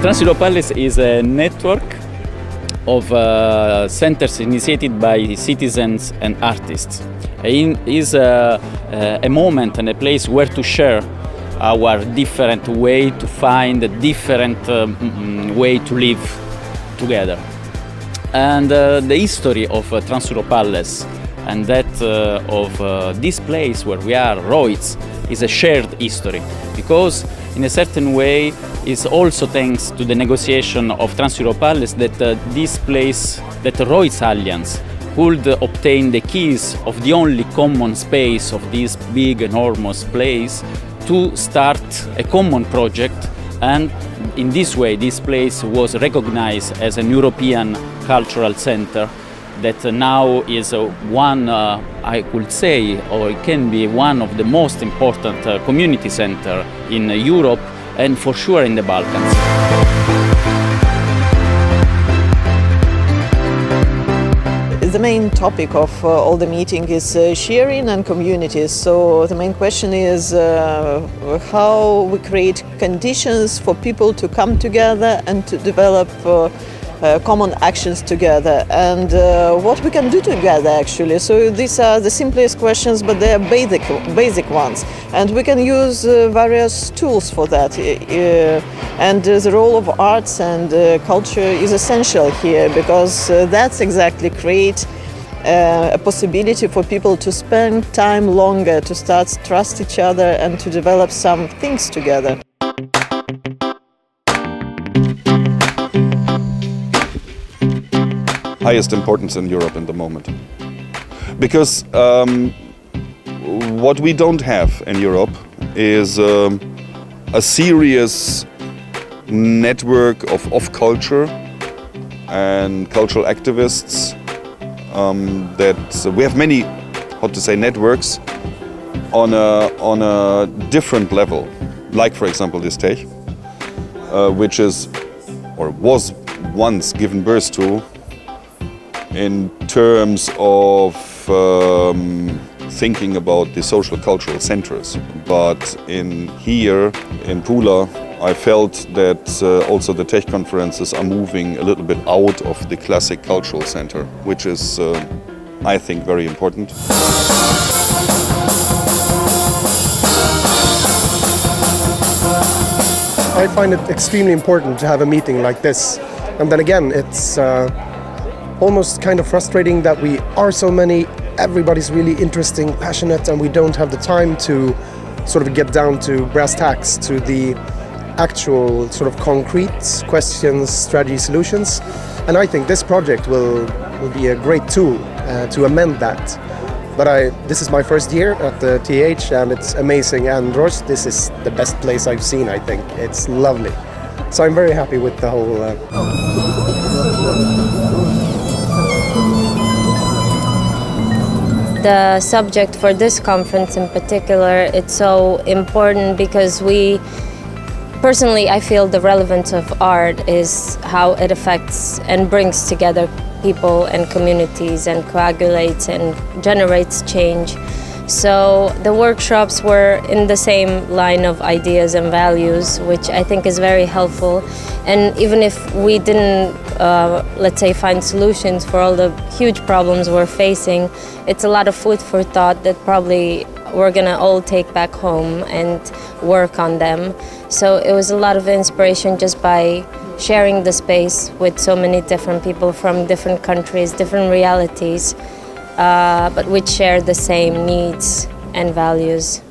Trans-Europe Palace is a network of centers initiated by citizens and artists. It is a moment and a place where to share our different way to find a different way to live together. And the history of Trans-Europe Palace and that of this place where we are, Rojc, is a shared history, because in a certain way it's also thanks to the negotiation of Trans-Europe Palace that this place, that Rojc Alliance, could obtain the keys of the only common space of this big, enormous place to start a common project, and in this way this place was recognized as an European cultural center that now is one, I could say, or it can be one of the most important community centers in Europe and for sure in the Balkans. The main topic of all the meeting is sharing and communities. So the main question is how we create conditions for people to come together and to develop common actions together, and what we can do together actually. So these are the simplest questions, but they are basic ones, and we can use various tools for that. And the role of arts and culture is essential here, because that's exactly create a possibility for people to spend time longer, to start to trust each other and to develop some things together. Highest importance in Europe in the moment, because what we don't have in Europe is a serious network of culture and cultural activists. That we have many, how to say, networks on a different level, like for example this TEH, which is or was once given birth to in terms of thinking about the social cultural centers. But in Pula, I felt that also the TEH conferences are moving a little bit out of the classic cultural center, which is, I think, very important. I find it extremely important to have a meeting like this. And then again, it's almost kind of frustrating that we are so many, everybody's really interesting, passionate, and we don't have the time to sort of get down to brass tacks, to the actual sort of concrete questions, strategy, solutions. And I think this project will be a great tool to amend that. But this is my first year at the TEH, and it's amazing. And Rojc, this is the best place I've seen, I think. It's lovely. So I'm very happy with the whole... The subject for this conference in particular, it's so important because personally, I feel the relevance of art is how it affects and brings together people and communities and coagulates and generates change. So the workshops were in the same line of ideas and values, which I think is very helpful. And even if we didn't, let's say, find solutions for all the huge problems we're facing, it's a lot of food for thought that probably we're gonna all take back home and work on them. So it was a lot of inspiration just by sharing the space with so many different people from different countries, different realities, but which share the same needs and values.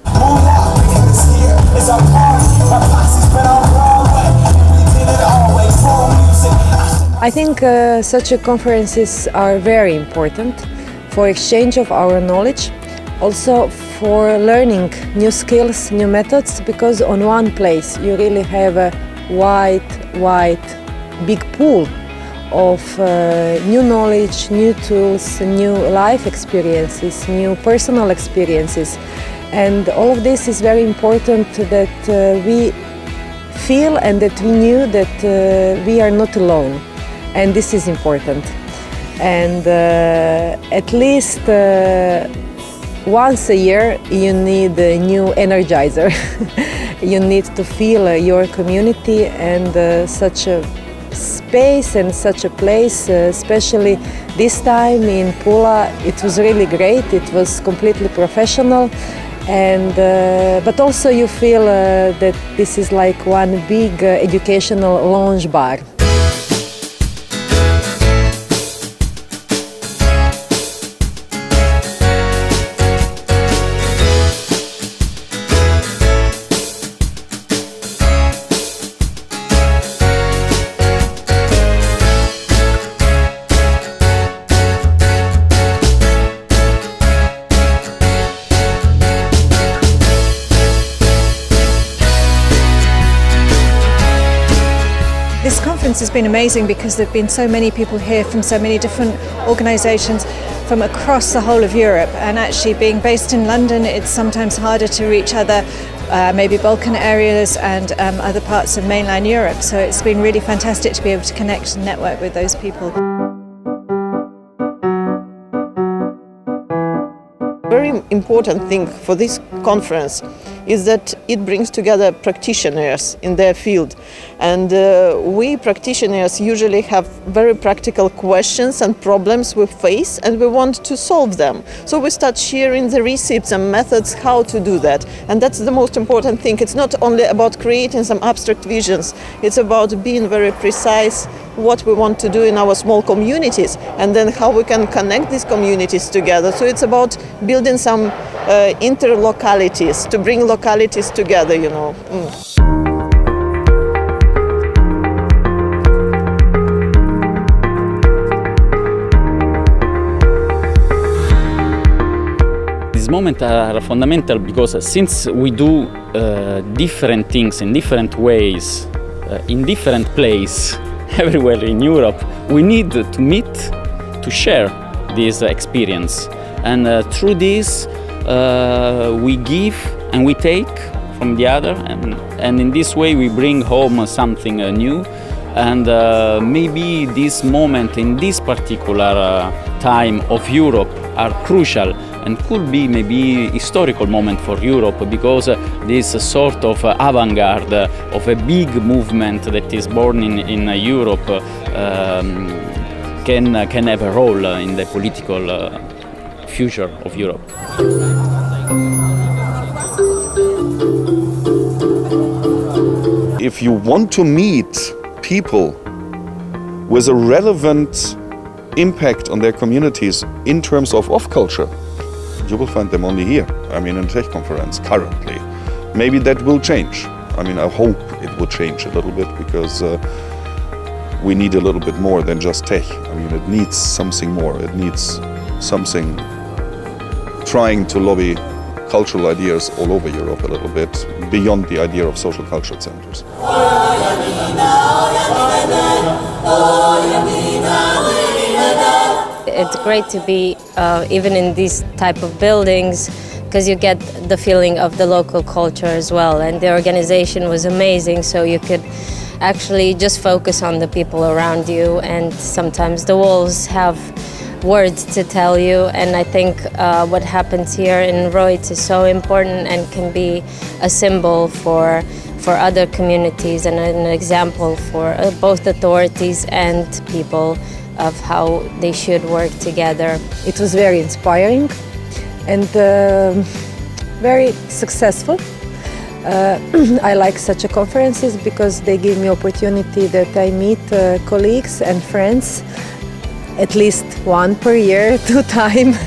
I think such conferences are very important for exchange of our knowledge, also for learning new skills, new methods, because on one place you really have a wide, big pool of new knowledge, new tools, new life experiences, new personal experiences. And all of this is very important, that we feel and that we knew that we are not alone. And this is important. And at least once a year you need a new energizer. You need to feel your community, and such a space and such a place, especially this time in Pula, it was really great. It was completely professional, and but also you feel that this is like one big educational lounge bar. This conference has been amazing because there have been so many people here from so many different organisations from across the whole of Europe, and actually being based in London it's sometimes harder to reach other maybe Balkan areas and other parts of mainland Europe, so it's been really fantastic to be able to connect and network with those people. Very important thing for this conference is that it brings together practitioners in their field, and we practitioners usually have very practical questions and problems we face, and we want to solve them. So we start sharing the recipes and methods how to do that, and that's the most important thing. It's not only about creating some abstract visions, it's about being very precise what we want to do in our small communities, and then how we can connect these communities together. So it's about building some interlocalities, to bring localities together, you know. These moments are fundamental because since we do different things in different ways, in different places, everywhere in Europe, we need to meet to share this experience. And through this, we give and we take from the other, and in this way we bring home something new. And maybe this moment in this particular time of Europe are crucial and could be maybe historical moment for Europe, because this sort of avant-garde of a big movement that is born in Europe can have a role in the political future of Europe. If you want to meet people with a relevant impact on their communities in terms of off-culture, you will find them only here. I mean, in TEH conference currently. Maybe that will change. I mean, I hope it will change a little bit, because we need a little bit more than just TEH. I mean, it needs something more. It needs something trying to lobby cultural ideas all over Europe a little bit, beyond the idea of social cultural centers. It's great to be even in these type of buildings, because you get the feeling of the local culture as well, and the organization was amazing, so you could actually just focus on the people around you, and sometimes the walls have words to tell you, and I think what happens here in Rojc is so important and can be a symbol for other communities and an example for both authorities and people of how they should work together. It was very inspiring and very successful. I like such a conferences because they give me opportunity that I meet colleagues and friends at least one per year, 2 times.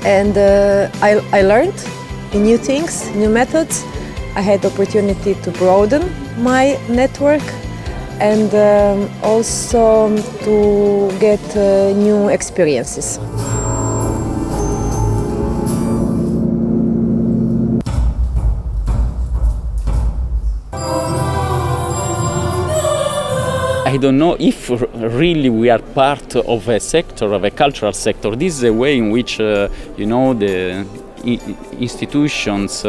And I learned new things, new methods. I had the opportunity to broaden my network and also to get new experiences. I don't know if really we are part of a sector, of a cultural sector. This is a way in which, the institutions,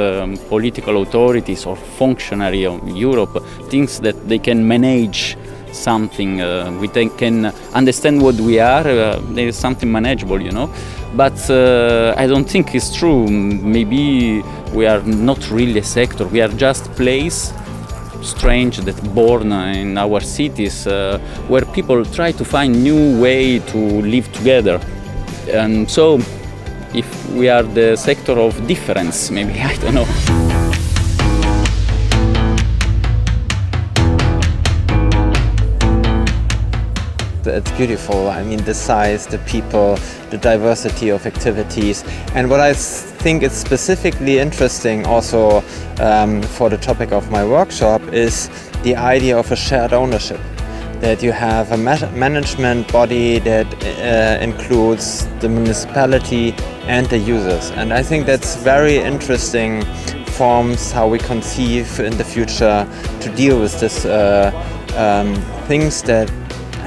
political authorities or functionary of Europe thinks that they can manage something. Can understand what we are. There is something manageable, you know. But I don't think it's true. Maybe we are not really a sector. We are just place strange that born in our cities where people try to find new way to live together. And so if we are the sector of difference, maybe, I don't know. It's beautiful. I mean, the size, the people, the diversity of activities. And what I think is specifically interesting also for the topic of my workshop is the idea of a shared ownership. That you have a management body that includes the municipality and the users. And I think that's very interesting forms how we conceive in the future to deal with this things that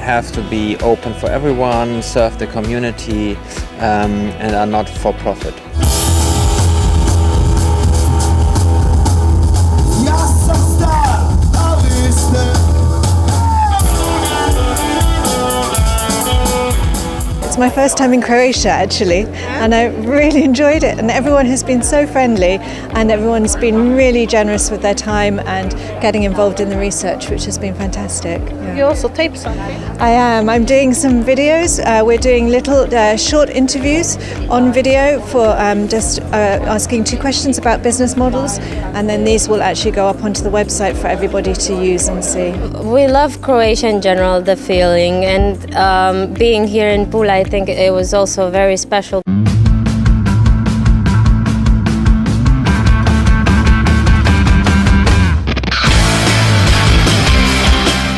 have to be open for everyone, serve the community, and are not for profit. It's my first time in Croatia actually, and I really enjoyed it, and everyone has been so friendly and everyone's been really generous with their time and getting involved in the research, which has been fantastic. Yeah. You also tape something? I am. I'm doing some videos. We're doing little short interviews on video for just asking 2 questions about business models, and then these will actually go up onto the website for everybody to use and see. We love Croatia in general, the feeling, and being here in Pula, I think it was also very special.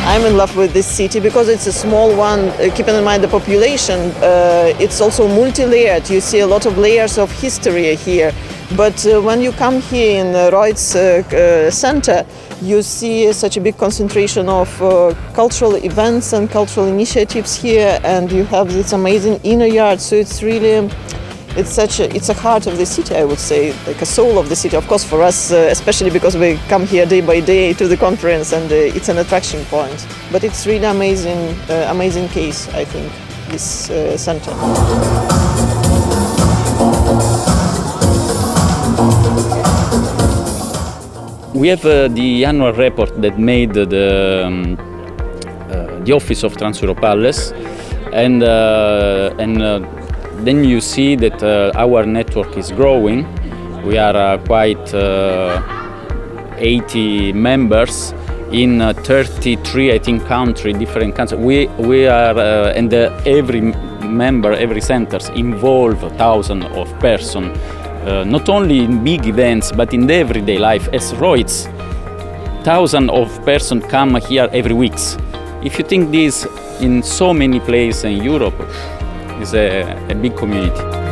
I'm in love with this city because it's a small one, keeping in mind the population. It's also multi-layered. You see a lot of layers of history here. But when you come here in the Rojc center, you see such a big concentration of cultural events and cultural initiatives here, and you have this amazing inner yard. So it's really, it's a heart of the city, I would say, like a soul of the city. Of course, for us, especially because we come here day by day to the conference, and it's an attraction point. But it's really amazing, amazing case, I think, this center. We have the annual report that made the office of Trans-Europe Palace, and then you see that our network is growing. We are quite 80 members in 33, I think, different countries. We are, and every member, every center involve thousands of persons. Not only in big events, but in the everyday life. As Rojc, thousands of persons come here every week. If you think this in so many places in Europe, it's a big community.